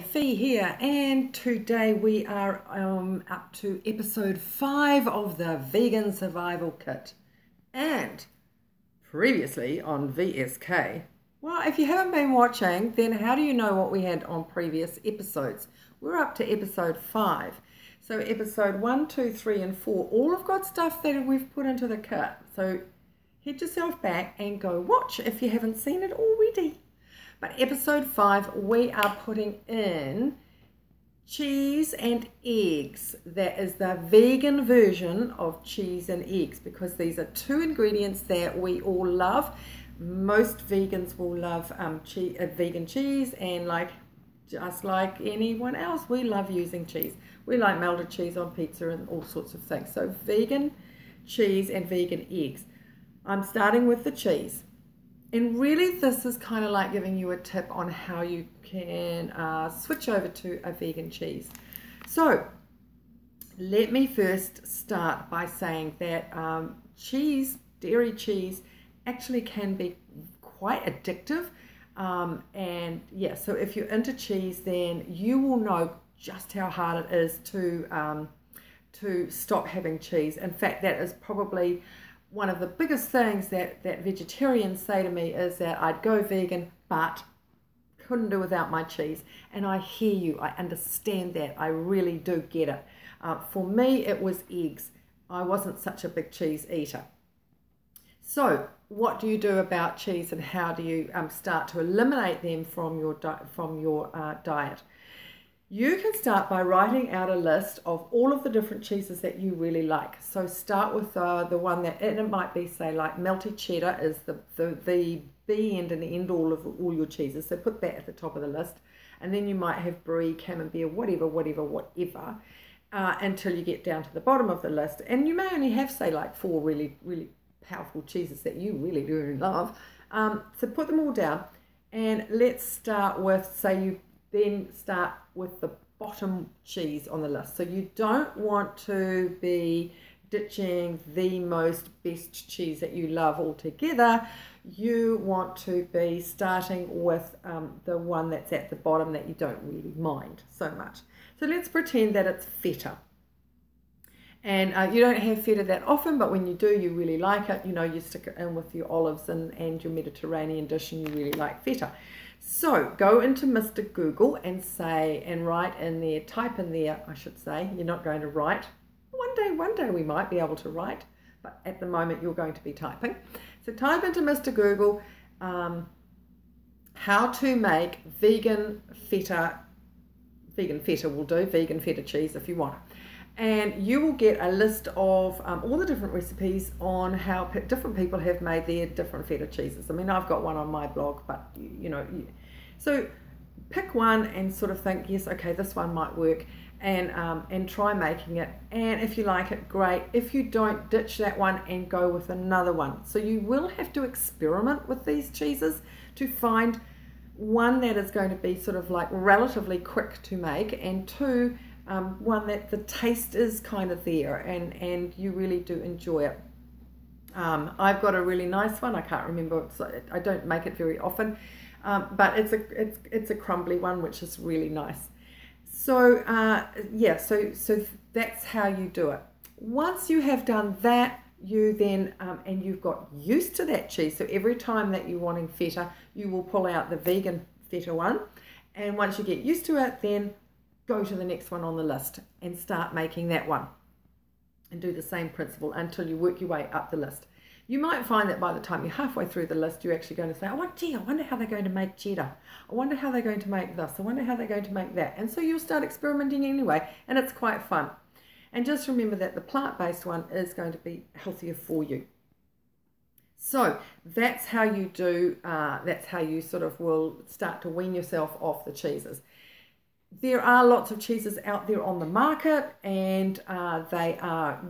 Hi, Fee here, and today we are up to episode 5 of the Vegan Survival Kit. And previously on VSK, well, if you haven't been watching, then how do you know what we had on previous episodes? We're up to episode 5. So episode 1, 2, 3, and 4, all have got stuff that we've put into the kit. So head yourself back and go watch if you haven't seen it already. But episode 5, we are putting in cheese and eggs. That is the vegan version of cheese and eggs, because these are two ingredients that we all love. Most vegans will love vegan cheese, and just like anyone else, we love using cheese. We like melted cheese on pizza and all sorts of things. So vegan cheese and vegan eggs. I'm starting with the cheese. And really, this is kind of like giving you a tip on how you can switch over to a vegan cheese. So let me first start by saying that cheese, dairy cheese, actually can be quite addictive. And yeah, so if you're into cheese, then you will know just how hard it is to stop having cheese. In fact, that is probably one of the biggest things that vegetarians say to me is that I'd go vegan, but couldn't do without my cheese. And I hear you, I understand that, I really do get it. For me, it was eggs. I wasn't such a big cheese eater. So what do you do about cheese, and how do you start to eliminate them from your diet? You can start by writing out a list of all of the different cheeses that you really like. So start with the one that, and it might be, say, like melted cheddar is the be and end all of all your cheeses. So put that at the top of the list. And then you might have brie, camembert, whatever, until you get down to the bottom of the list. And you may only have, say, like 4 really, really powerful cheeses that you really, really love. So put them all down. And let's start with, say you then start with the bottom cheese on the list. So you don't want to be ditching the best cheese that you love altogether. You want to be starting with the one that's at the bottom that you don't really mind so much. So let's pretend that it's feta. And you don't have feta that often, but when you do, you really like it. You know, you stick it in with your olives and your Mediterranean dish, and you really like feta. So go into Mr. Google and write in there, type in there, I should say. You're not going to write. One day we might be able to write, but at the moment you're going to be typing. So type into Mr. Google how to make vegan feta will do, vegan feta cheese if you want. And you will get a list of all the different recipes on how different people have made their different feta cheeses. I mean, I've got one on my blog, but so pick one and sort of think, yes, okay, this one might work, and try making it. And if you like it, great. If you don't, ditch that one and go with another one. So you will have to experiment with these cheeses to find one that is going to be sort of like relatively quick to make, and two, one that the taste is kind of there and you really do enjoy it. I've got a really nice one. I can't remember, I don't make it very often, but it's a crumbly one, which is really nice. So yeah, so that's how you do it. Once you have done that, you then and you've got used to that cheese, so every time that you're wanting feta, you will pull out the vegan feta one, and once you get used to it, then go to the next one on the list and start making that one, and do the same principle until you work your way up the list. You might find that by the time you're halfway through the list, you're actually going to say, oh, gee, I wonder how they're going to make cheddar. I wonder how they're going to make this. I wonder how they're going to make that. And so you'll start experimenting anyway, and it's quite fun. And just remember that the plant-based one is going to be healthier for you. So that's how you do, that's how you sort of will start to wean yourself off the cheeses. There are lots of cheeses out there on the market, and they are,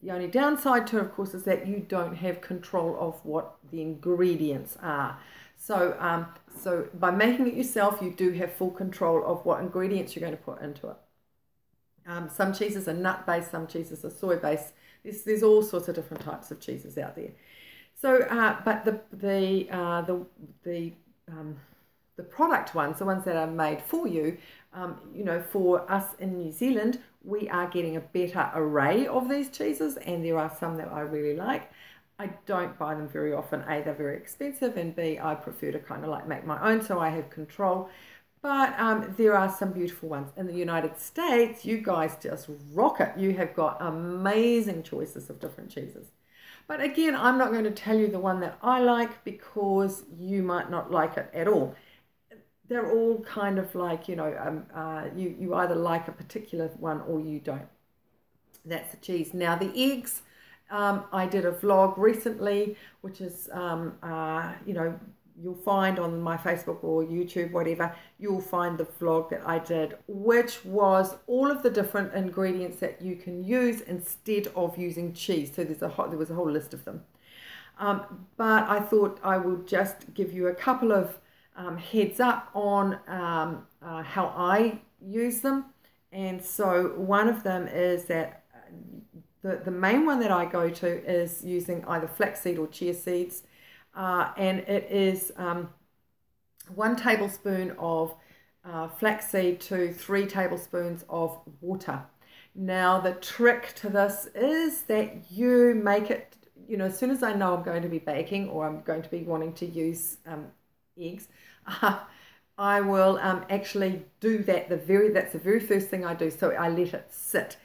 the only downside to it, of course, is that you don't have control of what the ingredients are. So, so by making it yourself, you do have full control of what ingredients you're going to put into it. Some cheeses are nut-based, some cheeses are soy-based. There's all sorts of different types of cheeses out there. So, but the the product ones, the ones that are made for you, you know, for us in New Zealand, we are getting a better array of these cheeses, and there are some that I really like. I don't buy them very often. A, they're very expensive, and B, I prefer to kind of like make my own so I have control. But there are some beautiful ones. In the United States, you guys just rock it. You have got amazing choices of different cheeses. But again, I'm not going to tell you the one that I like because you might not like it at all. They're all kind of like, you know, you either like a particular one or you don't. That's the cheese. Now the eggs, I did a vlog recently, which is, you know, you'll find on my Facebook or YouTube, whatever, you'll find the vlog that I did, which was all of the different ingredients that you can use instead of using cheese. So there was a whole list of them. But I thought I would just give you a couple of heads up on how I use them. And so one of them is that the main one that I go to is using either flaxseed or chia seeds. And it is 1 tablespoon of flaxseed to 3 tablespoons of water. Now the trick to this is that you make it, you know, as soon as I know I'm going to be baking or I'm going to be wanting to use eggs, I will actually do that. That's the very first thing I do. So I let it sit.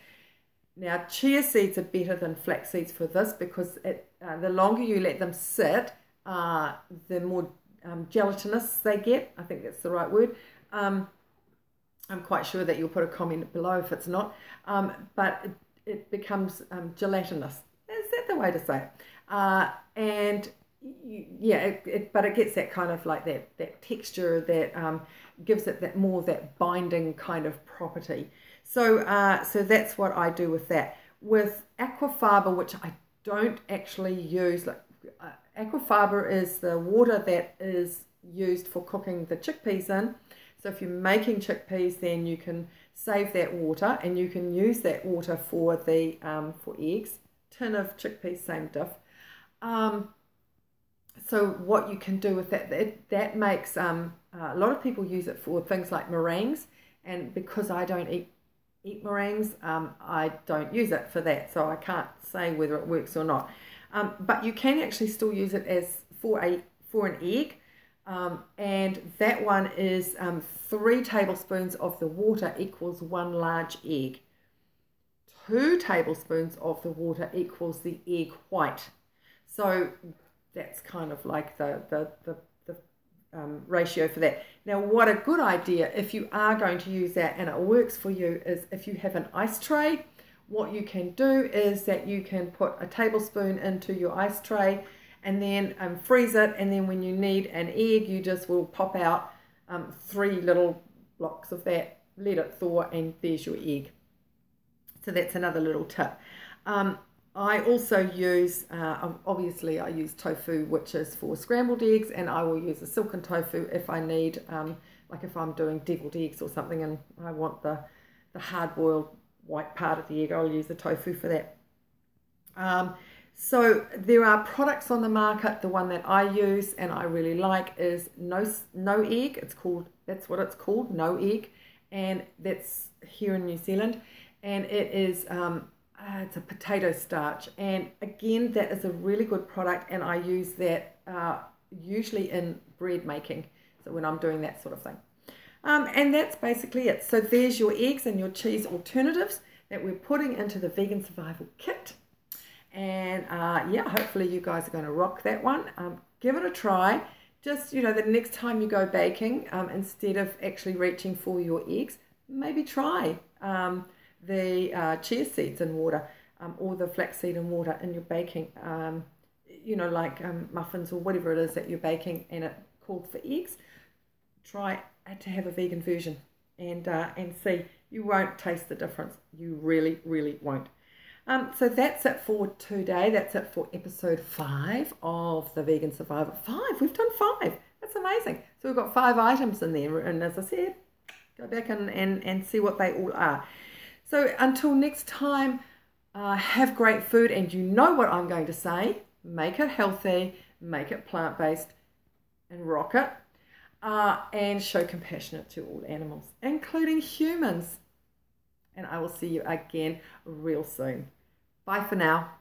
Now chia seeds are better than flax seeds for this because the longer you let them sit, the more gelatinous they get. I think that's the right word. I'm quite sure that you'll put a comment below if it's not. But it becomes gelatinous. Is that the way to say it? And yeah, but it gets that kind of like that texture that gives it that more of that binding kind of property. So so that's what I do with that. With aquafaba, which I don't actually use, like aquafaba is the water that is used for cooking the chickpeas in. So if you're making chickpeas, then you can save that water and you can use that water for the for eggs. Tin of chickpeas, same diff. So what you can do with that makes a lot of people use it for things like meringues, and because I don't eat meringues, I don't use it for that, so I can't say whether it works or not. But you can actually still use it as for an egg, and that one is 3 tablespoons of the water equals 1 large egg. 2 tablespoons of the water equals the egg white. So that's kind of like the ratio for that. Now, what a good idea if you are going to use that and it works for you is if you have an ice tray. What you can do is that you can put a tablespoon into your ice tray and then freeze it, and then when you need an egg, you just will pop out 3 little blocks of that, let it thaw, and there's your egg. So that's another little tip. I also use, obviously I use tofu, which is for scrambled eggs, and I will use a silken tofu if I need, like if I'm doing deviled eggs or something and I want the hard-boiled white part of the egg, I'll use the tofu for that. So there are products on the market. The one that I use and I really like is no egg. That's what it's called, no egg, and that's here in New Zealand, and it is it's a potato starch, and again that is a really good product, and I use that usually in bread making, so when I'm doing that sort of thing. And that's basically it. So there's your eggs and your cheese alternatives that we're putting into the Vegan Survival Kit. And yeah, hopefully you guys are going to rock that one. Give it a try. Just, you know, the next time you go baking, instead of actually reaching for your eggs, maybe try the chia seeds in water, or the flaxseed in water in your baking. You know, like muffins or whatever it is that you're baking and it calls for eggs. Try to have a vegan version and see. You won't taste the difference. You really, really won't. So that's it for today. That's it for episode 5 of the Vegan Survival. 5? We've done 5. That's amazing. So we've got 5 items in there. And as I said, go back and see what they all are. So until next time, have great food. And you know what I'm going to say. Make it healthy. Make it plant-based. And rock it. and show compassion to all animals, including humans. And I will see you again real soon. Bye for now.